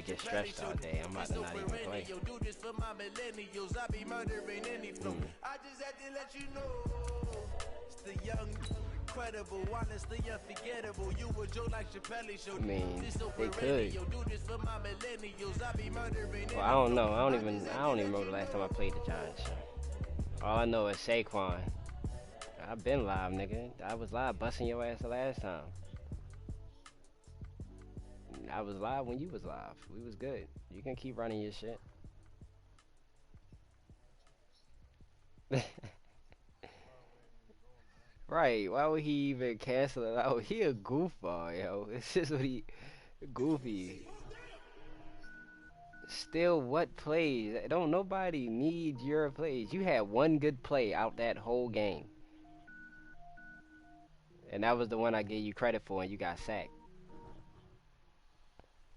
to get stretched all day. I'm about to not even play. I mean, they could. Well, I don't know. I don't even remember the last time I played the Giants. All I know is Saquon. I've been live, nigga. I was live busting your ass the last time. I was live when you was live. We was good. You can keep running your shit. Right, why would he even cancel it out? He a goofball, yo. It's just what he... Goofy. Still, what plays? Don't nobody need your plays. You had one good play out that whole game. And that was the one I gave you credit for and you got sacked.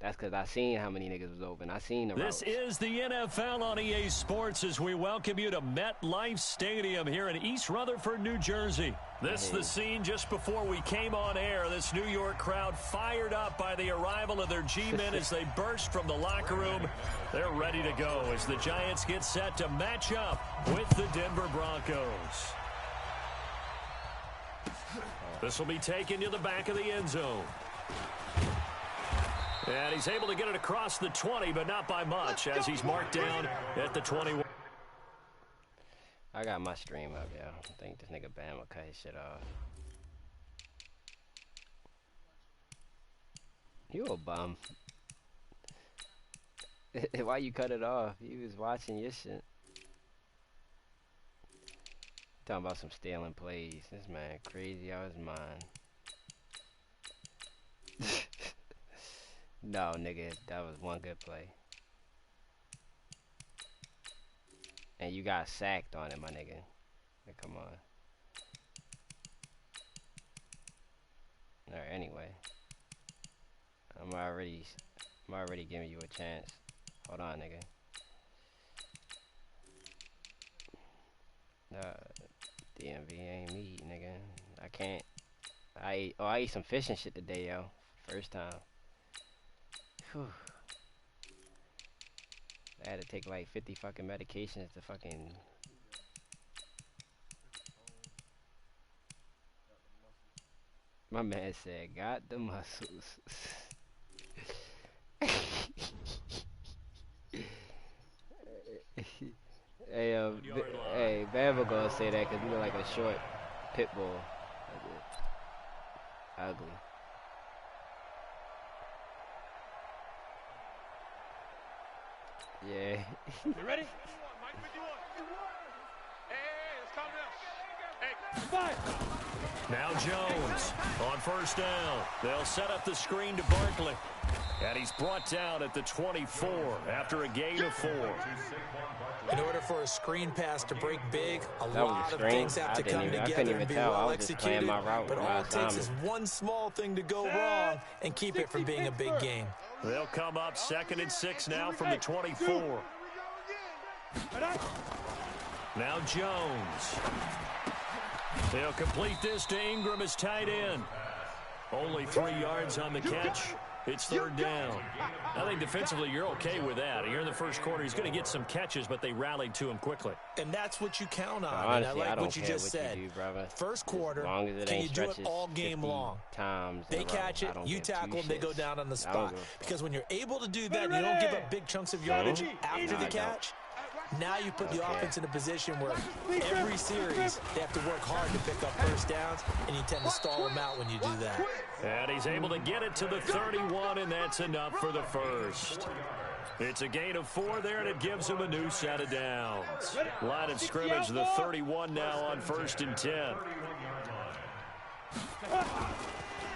That's because I seen how many niggas was open. I seen the routes. This is the NFL on EA Sports as we welcome you to MetLife Stadium here in East Rutherford, New Jersey. This is the scene just before we came on air. This New York crowd fired up by the arrival of their G-men as they burst from the locker room. They're ready to go as the Giants get set to match up with the Denver Broncos. This will be taken to the back of the end zone. And he's able to get it across the 20, but not by much, as he's marked down at the 21. I got my stream up, yo. I think this nigga Bam will cut his shit off. You a bum. Why you cut it off? He was watching your shit. Talking about some stealing plays. This man crazy out his mind. No, nigga, that was one good play. And you got sacked on it, my nigga. Like, come on. Alright, anyway. I'm already giving you a chance. Hold on, nigga. DMV ain't me, nigga. I can't. I ate some fish and shit today, yo. First time. Whew. I had to take like 50 fucking medications to fucking... My man said, got the muscles. Hey, Bama gonna say that because you look like a short pit bull. Ugly. Yeah. You ready? Hey, now Jones on first down. They'll set up the screen to Barkley. And he's brought down at the 24 after a gain of 4. In order for a screen pass to break big, a lot of things have to come together and be well executed. But all it takes is one small thing to go wrong and keep it from being a big gain. They'll come up 2nd and 6 now from the 24. Now Jones. They'll complete this to Ingram as tight end. Only 3 yards on the catch. It's 3rd down. I think defensively you're okay with that. Here in the first quarter, he's going to get some catches, but they rallied to him quickly. And that's what you count on. Honestly, and I like what you just said. You do, first quarter, can you do it all game long? They catch it, you tackle them, they go down on the spot. Because when you're able to do that, you don't give up big chunks of yardage after the catch. Now you put the offense in a position where every series they have to work hard to pick up first downs, and you tend to stall them out when you do that. And he's able to get it to the 31, and that's enough for the first. It's a gain of 4 there, and it gives him a new set of downs. Line of scrimmage, the 31 now on 1st and 10.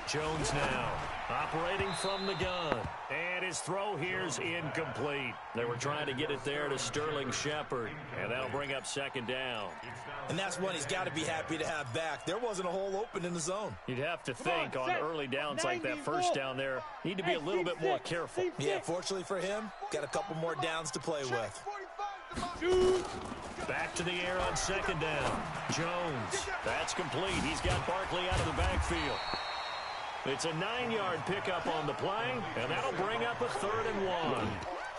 Jones now operating from the gun. And his throw here's incomplete. They were trying to get it there to Sterling Shepard. And that'll bring up 2nd down. And that's one he's got to be happy to have back. There wasn't a hole open in the zone. You'd have to think on early downs like that first down there, need to be a little bit more careful. Yeah, fortunately for him, got a couple more downs to play with. Back to the air on 2nd down. Jones. That's complete. He's got Barkley out of the backfield. It's a 9-yard pickup on the play, and that'll bring up a 3rd and 1.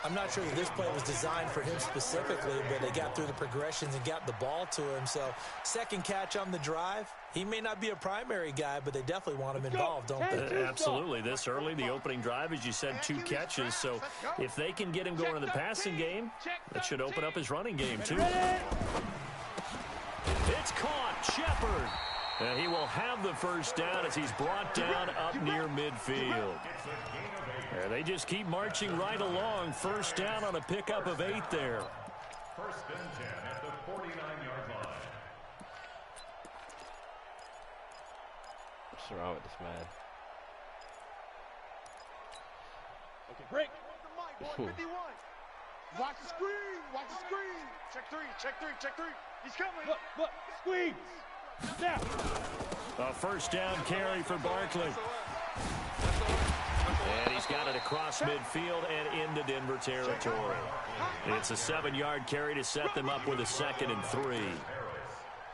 I'm not sure that this play was designed for him specifically, but they got through the progressions and got the ball to him. So, second catch on the drive. He may not be a primary guy, but they definitely want him involved, don't they? Absolutely. This early, the opening drive, as you said, 2 catches. So, if they can get him going in the passing game, that should open up his running game, too. It's caught. Shepard. And he will have the first down as he's brought down up near midfield. There, they just keep marching right along. First down on a pickup of 8 there. First and 10 at the 49-yard line. What's wrong with this man? Okay, break. 51. Watch the screen. Watch the screen. Check 3. Check 3. Check 3. He's coming. Look. Squeeze. Snap. A first down carry for Barkley. And he's got it across midfield and into Denver territory. It's a 7-yard carry to set them up with a 2nd and 3.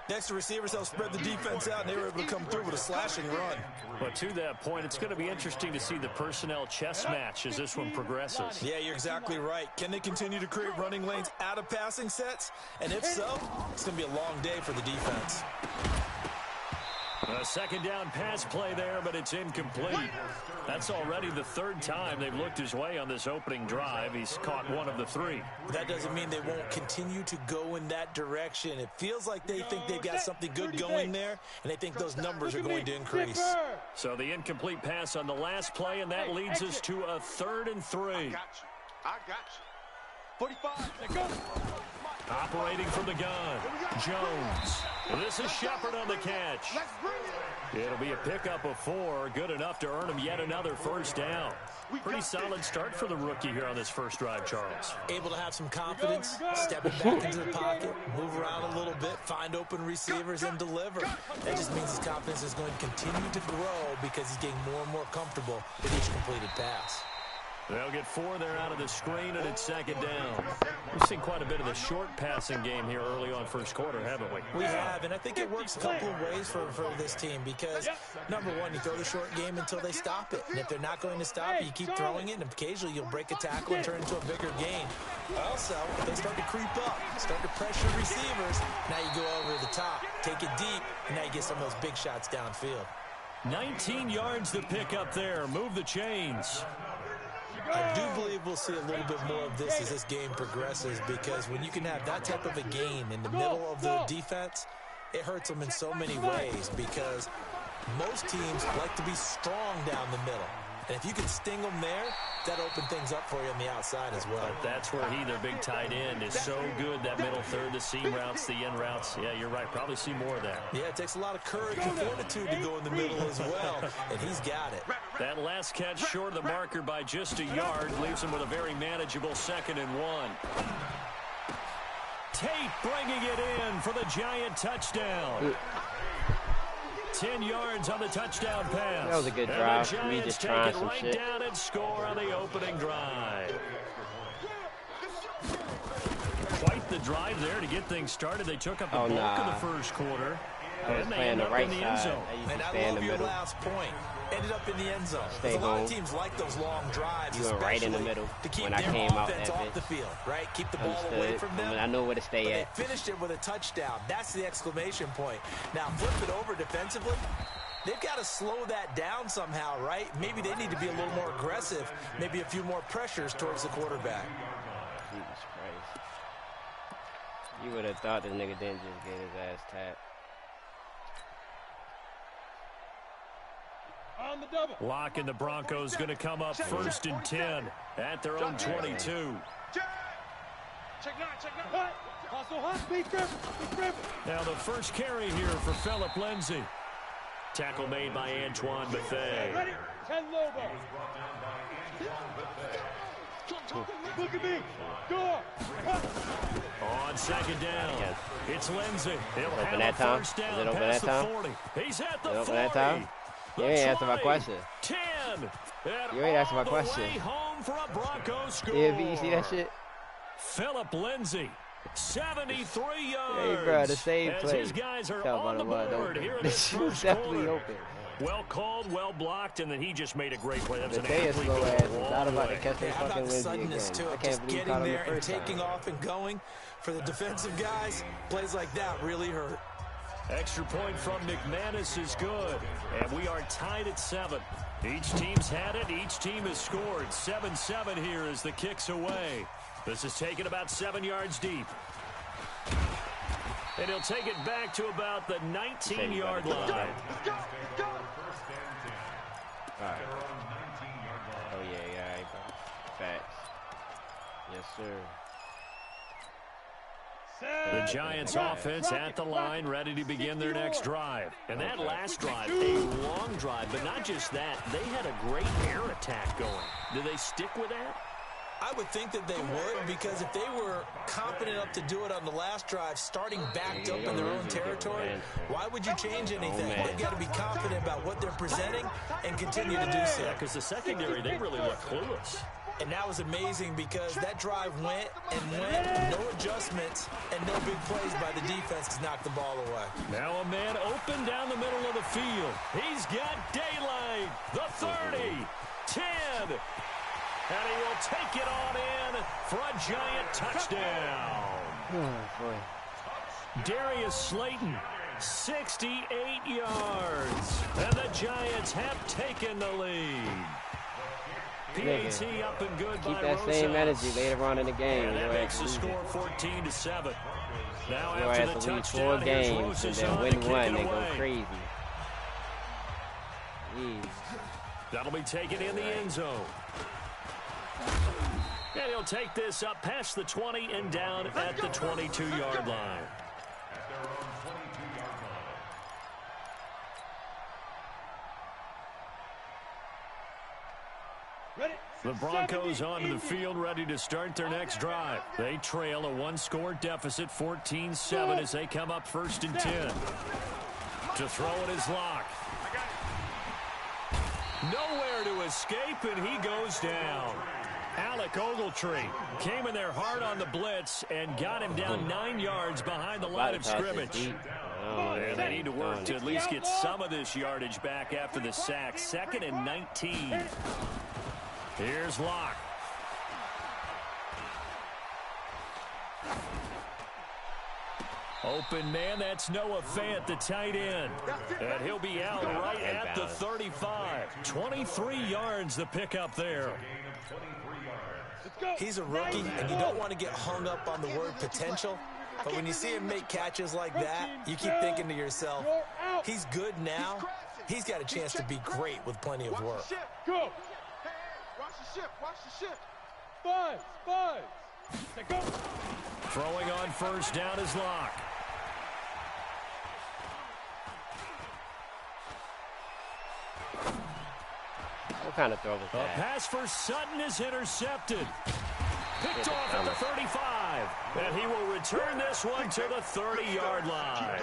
Next to receivers, they'll spread the defense out, and they were able to come through with a slashing run. But to that point, it's going to be interesting to see the personnel chess match as this one progresses. Yeah, you're exactly right. Can they continue to create running lanes out of passing sets? And if so, it's going to be a long day for the defense. A second down pass play there, but it's incomplete. That's already the 3rd time they've looked his way on this opening drive. He's caught 1 of the 3. That doesn't mean they won't continue to go in that direction. It feels like they think they've got something good going there, and they think those numbers are going to increase. So the incomplete pass on the last play, and that leads us to a 3rd and 3. I got you. 45. Let's go. Operating from the gun, Jones. This is Shepard on the catch. It'll be a pickup of 4, good enough to earn him yet another first down. Pretty solid start for the rookie here on this first drive, Charles. Able to have some confidence, stepping back into the pocket, move around a little bit, find open receivers, and deliver. That just means his confidence is going to continue to grow because he's getting more and more comfortable with each completed pass. They'll get 4 there out of the screen, and it's 2nd down. We've seen quite a bit of the short passing game here early on first quarter, haven't we? We have, and I think it works a couple of ways for this team because, number one, you throw the short game until they stop it. And if they're not going to stop it, you keep throwing it, and occasionally you'll break a tackle and turn it into a bigger gain. Also, if they start to creep up, start to pressure receivers, now you go over the top, take it deep, and now you get some of those big shots downfield. 19 yards to pick up there. Move the chains. I do believe we'll see a little bit more of this as this game progresses because when you can have that type of a gain in the middle of the defense, it hurts them in so many ways because most teams like to be strong down the middle. And if you can sting them there, that opens things up for you on the outside as well. But that's where their big tight end, is so good, that middle third, the seam routes, the in routes. Yeah, you're right. Probably see more of that. Yeah, it takes a lot of courage and fortitude to go in the middle as well, and he's got it. That last catch short of the marker by just a yard leaves him with a very manageable 2nd and 1. Tate bringing it in for the Giant touchdown. 10 yards on the touchdown pass. That was a good drive. We just trying some shit. Down and score on the opening drive. Quite the drive there to get things started. They took up the bulk of the first quarter. And they end up in the end zone. And I love your last point. Ended up in the end zone. A lot of teams like those long drives, you were right in the middle to keep when I came out that off the field, right? Keep the ball away from them. I know where to stay at. They finished it with a touchdown. That's the exclamation point. Now flip it over defensively. They've got to slow that down somehow, right? Maybe they need to be a little more aggressive. Maybe a few more pressures towards the quarterback. Jesus Christ. You would have thought the nigga didn't just get his ass tapped. On the double. Lock and the Broncos going to come up 1st and 10 at their own 22. Check 9, check 9. Hustle, hustle. Be careful. Now the first carry here for Philip Lindsay. Tackle made by Antoine Bethea. Ready? 10 Lobo. Look at me. Go. On 2nd down, it's Lindsay. He'll Open have that a time? first down Is it open past that time? the 40. He's at the Is it 40. open that time? You ain't answer my question. 10. You ain't answer my question. All the way home for a Broncos score. Yeah, you see that shit? Philip Lindsay, 73 yards. Hey, bro, the same as play. his guys are on the board here in this first definitely quarter. open. Well called, well blocked, and then he just made a great play. That was an athlete going slow a ass is long not about to way. catch me How fucking about the suddenness again. to it? Just getting there and taking off and going. For the defensive guys, plays like that really hurt. Extra point from McManus is good. And we are tied at 7. Each team's had it. Each team has scored. 7-7 here as the kick's away. This is taken about 7 yards deep. And he'll take it back to about the 19-yard line. All right. Oh, yeah, all right, bro. Facts. Yes, sir. The Giants offense at the line, ready to begin their next drive. And that last drive, a long drive, but not just that. They had a great air attack going. Do they stick with that? I would think that they would, because if they were confident enough to do it on the last drive, starting backed up in their own territory, why would you change anything? They've got to be confident about what they're presenting and continue to do so. Because the secondary, they really look clueless. And that was amazing because that drive went and went, no adjustments, and no big plays by the defense to knock the ball away. Now a man open down the middle of the field. He's got daylight. The 30, 10, and he will take it on in for a Giant touchdown. Oh, boy. Darius Slayton, 68 yards. And the Giants have taken the lead. PAT up and good by Keep that Rosa. same energy later on in the game. And that makes the score 14-7. Now You'll after have the to lose 4 touchdown, here's games Rosa and then on to win kick one it and go away. crazy. Jeez. That'll be taken in the end zone. And he'll take this up past the 20 and down at the 22-yard line. The Broncos onto the field, ready to start their next drive. They trail a 1-score deficit, 14-7, as they come up 1st and 10. To throw it is Locke. Nowhere to escape, and he goes down. Alec Ogletree came in there hard on the blitz and got him down 9 yards behind the line of scrimmage. And they need to work to at least get some of this yardage back after the sack. 2nd and 19. Here's Locke. Open man, that's Noah Fant, the tight end. And he'll be out right at the 35. 23 yards the pickup there. He's a rookie, and you don't want to get hung up on the word potential. But when you see him make catches like that, you keep thinking to yourself, he's good now. He's got a chance to be great with plenty of work. Go. Watch the ship. Watch the ship. Buzz. Go. Throwing on 1st down is Locke. What kind of throw was A that? pass for Sutton is intercepted. Picked off at the 35. And he will return this one to the 30-yard line.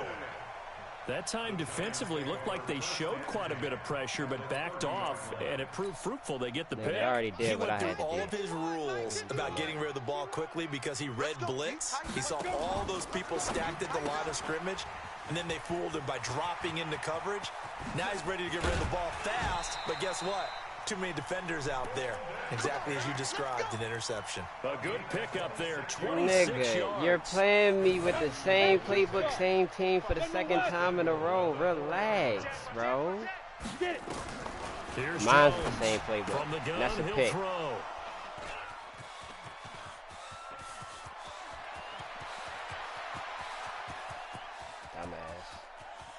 That time defensively looked like they showed quite a bit of pressure, but backed off, and it proved fruitful. They get the pick. They already did what I had to do. He went through all of his rules about getting rid of the ball quickly because he read blitz. He saw all those people stacked at the line of scrimmage, and then they fooled him by dropping into coverage. Now he's ready to get rid of the ball fast, but guess what? Too many defenders out there. Exactly as you described, an interception. A good pickup there, 26 Nigga, yards. you're playing me with the same playbook, same team for the 2nd time in a row. Relax, bro. Here's Mine's Jones the same playbook. from the gun, That's a he'll pick. throw.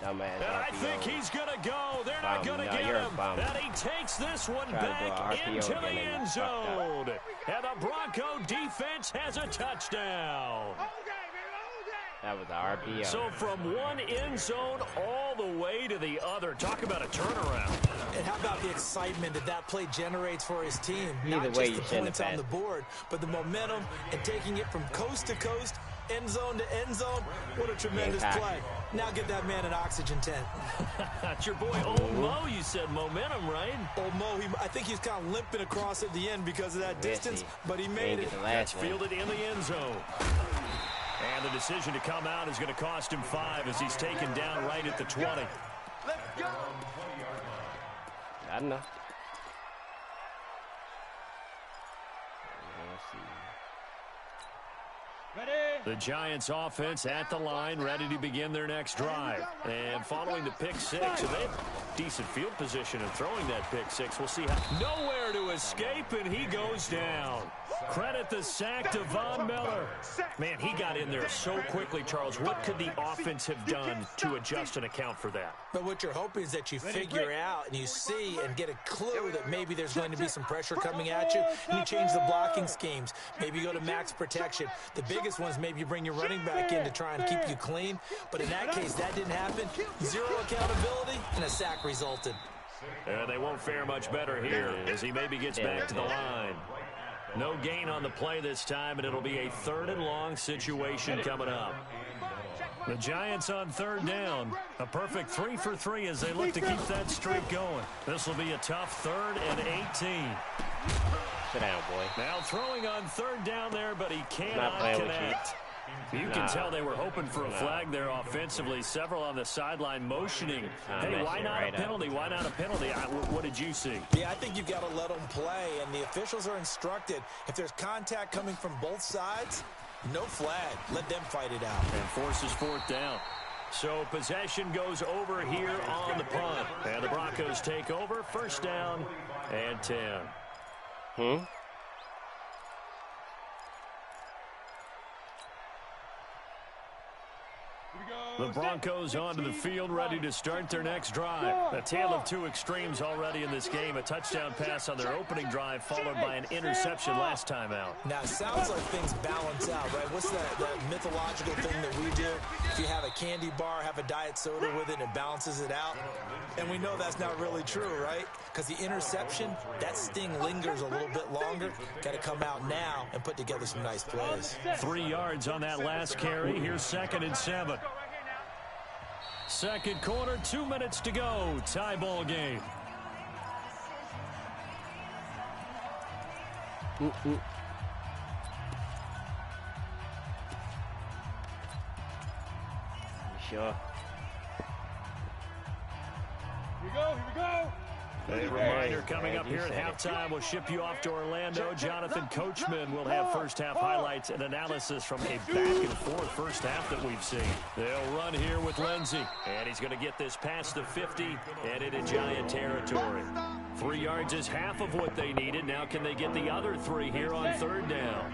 Dumbass And I RPO. think he's going to go. They're not going to get him. And he takes this one back into the end zone. And the Bronco defense has a touchdown. That was the RPO. So from one end zone all the way to the other. Talk about a turnaround. And how about the excitement that play generates for his team? Either Not way, just you the shouldn't points have on the board, but the momentum and taking it from coast to coast, end zone to end zone. What a tremendous play. Now get that man an oxygen tent. That's your boy, Old Mo. You said momentum, right? Old Mo, I think he's kind of limping across at the end because of that distance, but he made it. That's fielded in the end zone. And the decision to come out is going to cost him 5 as he's taken down right at the 20. Let's go. I know. The Giants offense at the line, ready to begin their next drive. And following the pick six, they have decent field position and throwing that pick six. We'll see how. Nowhere to escape, and he goes down. Credit the sack to Von Miller. Man, he got in there so quickly, Charles. What could the offense have done to adjust and account for that? But what you're hoping is that you figure out and you see and get a clue that maybe there's going to be some pressure coming at you, and you change the blocking schemes. Maybe you go to max protection. The biggest ones, maybe you bring your running back in to try and keep you clean. But in that case, that didn't happen. Zero accountability, and a sack resulted. They won't fare much better here as he maybe gets back to the line. No gain on the play this time, and it'll be a 3rd and long situation coming up. The Giants on 3rd down. A perfect 3 for 3 as they look to keep that streak going. This will be a tough 3rd and 18. Sit down, boy. Now throwing on 3rd down there, but he cannot connect. You can tell they were hoping for a flag there offensively. Several on the sideline motioning. Hey, why not a penalty? Why not a penalty? What did you see? Yeah, I think you've got to let them play, and the officials are instructed. If there's contact coming from both sides, no flag. Let them fight it out. And forces 4th down. So possession goes over here on the punt. And the Broncos take over. 1st down and 10. The Broncos onto the field, ready to start their next drive. A tale of two extremes already in this game. A touchdown pass on their opening drive, followed by an interception last time out. Now, it sounds like things balance out, right? What's that mythological thing that we do? If you have a candy bar, have a diet soda with it, and it balances it out. And we know that's not really true, right? Because the interception, that sting lingers a little bit longer. Got to come out now and put together some nice plays. 3 yards on that last carry. Here's 2nd and 7. Second quarter, 2 minutes to go. Tie ball game. Sure. Here we go. A reminder coming up here at halftime. We'll ship you off to Orlando. Jonathan Coachman will have first-half highlights and analysis from a back-and-forth first half that we've seen. They'll run here with Lindsey, and he's going to get this past the 50 and into Giant territory. 3 yards is half of what they needed. Now can they get the other 3 here on 3rd down?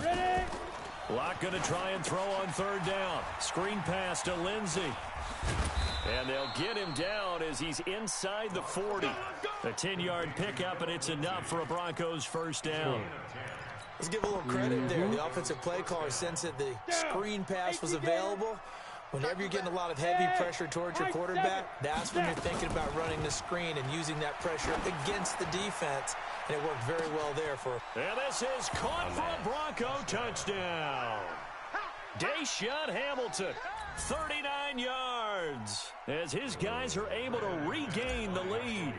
Ready? Locke going to try and throw on 3rd down. Screen pass to Lindsey. And they'll get him down as he's inside the 40. A 10-yard pickup, and it's enough for a Broncos first down. Let's give a little credit there. The offensive play caller sensed that the screen pass was available. Whenever you're getting a lot of heavy pressure towards your quarterback, that's when you're thinking about running the screen and using that pressure against the defense. And it worked very well there for him. And this is caught for a Bronco touchdown. Deshaun Hamilton, 39 yards, as his guys are able to regain the lead.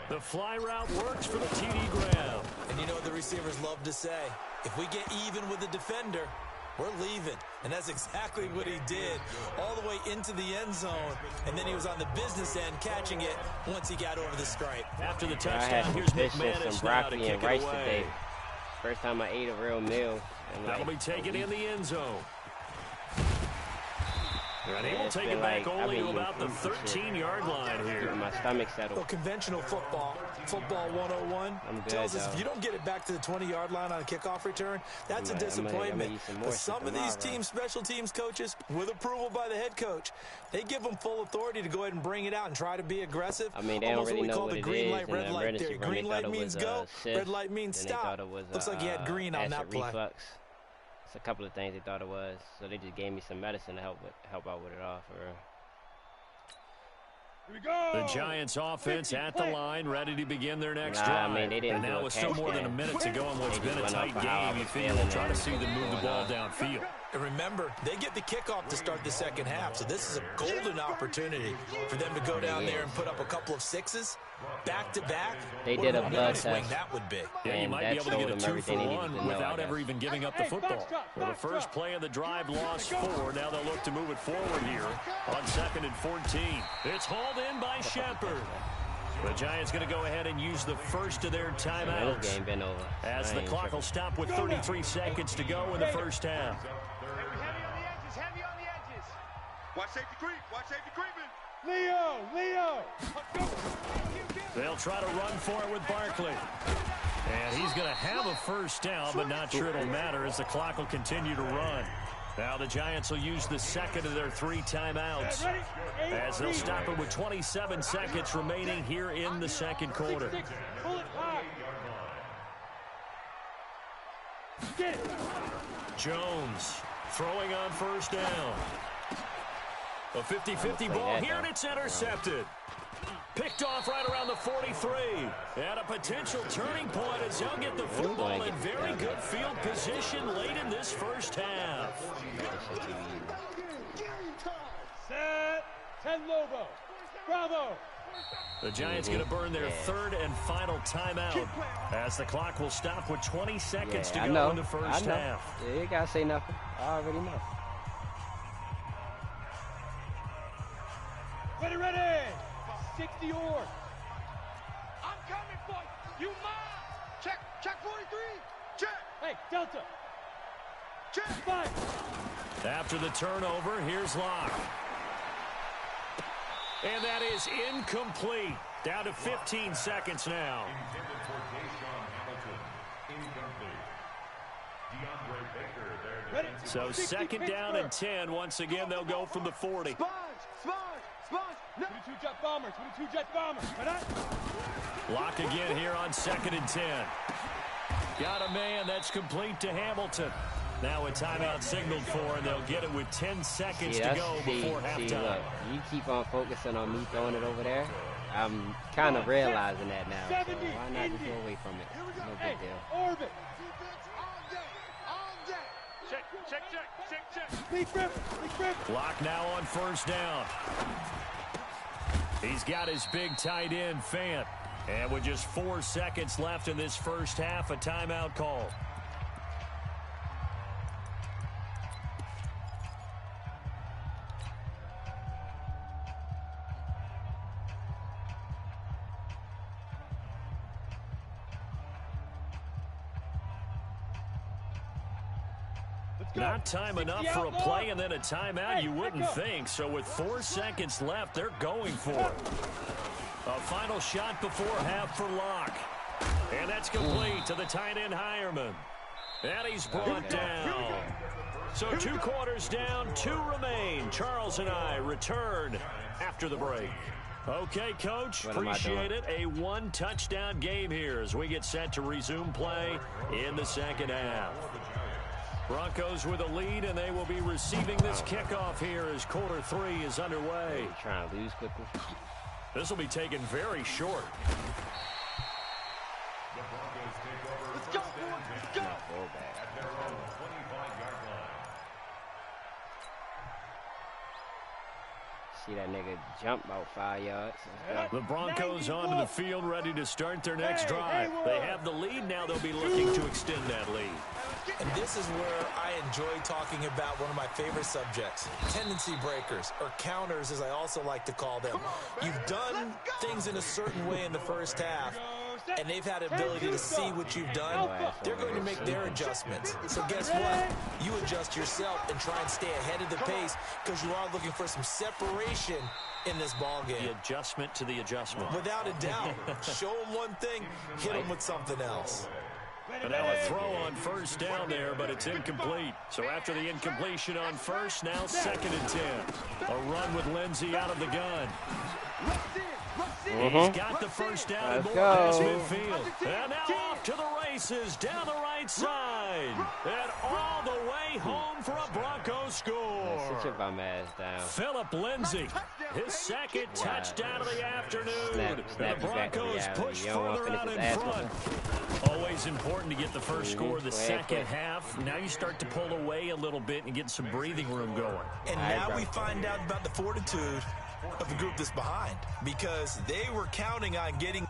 The fly route works for the TD grab. And you know what the receivers love to say? If we get even with the defender, we're leaving. And that's exactly what he did, all the way into the end zone. And then he was on the business end catching it once he got over the stripe. After the touchdown, I had here's fish and McManus some now to broccoli kick and it rice away. today. First time I ate a real meal. That'll be taken in the end zone. And he will It's take been it back like, only I've to been about the eating food and shit. 13-yard line here. My stomach settled. Well, conventional football 101, I'm good, tells us though. if you don't get it back to the 20-yard line on a kickoff return, that's a I'm gonna disappointment. eat some more But some shit of these tomorrow. teams, special teams coaches, with approval by the head coach, they give them full authority to go ahead and bring it out and try to be aggressive. I mean, they don't Almost really what we know call what the it green is light, in the red light emergency theory. room. Green They light thought it means was, go, cyst, red light means and they stop. thought it was, Looks like you had green on acid that play. reflux. It's a couple of things they thought it was. So they just gave me some medicine to help out with it all for real. Here we go. The Giants offense at the line, ready to begin their next Nah, drive. I mean, they didn't and do now a with still catch more than a game. minute to go in what's They been a just went tight off of how I game, you was figure feeling they'll try to and see them move the going ball on. downfield. And remember, they get the kickoff to start the second half, so this is a golden opportunity for them to go down there and put up a couple of sixes back-to-back. They did a blood test. That would be. Yeah, you might be able to get a 2-for-1 without ever even giving up the football. Well, the first play of the drive lost 4. Now they'll look to move it forward here on 2nd and 14. It's hauled in by Shepard. The Giants going to go ahead and use the first of their timeouts. This game been over. As the clock will stop with 33 seconds to go in the first half. Heavy on the edges. Watch safety creep. Watch safety creeping. Leo. They'll try to run for it with Barkley. And he's going to have a first down, but not sure it'll matter as the clock will continue to run. Now the Giants will use the second of their 3 timeouts as they'll stop it with 27 seconds remaining here in the second quarter. Jones throwing on first down. A 50-50 ball here, and it's intercepted. Picked off right around the 43. And a potential turning point as they'll get the football in very good field position late in this first half. Set. 10 Lobo. Bravo. The Giants going to burn their 3rd and final timeout as the clock will stop with 20 seconds to go in the first half. Yeah, you got to say nothing. I already know. Ready. 60 or. I'm coming for you. Check 43. Check. Hey, Delta. Check 5. After the turnover, here's Locke. And that is incomplete. Down to 15 seconds now. So 2nd down and 10. Once again, they'll go from the 40. Sponge. 22 jet bombers. Locke again here on 2nd and 10. Got a man that's complete to Hamilton. Now a timeout signaled for, and they'll get it with 10 seconds to go before halftime. Look, you keep on focusing on me throwing it over there. I'm kind of realizing that now. So why not just go away from it? No big deal. Orbit. All day. Check. Lead grip. Locke now on first down. He's got his big tight end, Fant. And with just 4 seconds left in this first half, a timeout call. Not time enough for a play and then a timeout, you wouldn't think. So with 4 seconds left, they're going for it. A final shot before half for Locke. And that's complete to the tight end Hireman. And he's brought down. So 2 quarters down, 2 remain. Charles and I return after the break. Okay, Coach, appreciate it. A 1-touchdown game here as we get set to resume play in the second half. Broncos with a lead, and they will be receiving this kickoff here as quarter 3 is underway. Trying to lose quickly. This will be taken very short. Let's go. See that nigga jump about 5 yards. The Broncos onto the field ready to start their next drive. They have the lead. Now they'll be looking to extend that lead. And this is where I enjoy talking about one of my favorite subjects, tendency breakers, or counters as I also like to call them. You've done things in a certain way in the first half, and they've had the ability to see what you've done. They're going to make their adjustments. So guess what? You adjust yourself and try and stay ahead of the pace because you are looking for some separation in this ball game. The adjustment to the adjustment. Without a doubt. Show them one thing, hit them with something else. And now a throw on first down there, but it's incomplete. So after the incompletion on first, now 2nd and 10. A run with Lindsey out of the gun. He's got the first down and more past midfield. And now off to the races down the right side. And all the way home for a Broncos score. Sit your bum ass down. Philip Lindsey, his 2nd touchdown of the afternoon. And the Broncos push further out in front. Always important to get the first score of the second half. Now you start to pull away a little bit and get some breathing room going. And now we find out about the fortitude of the group that's behind because they were counting on getting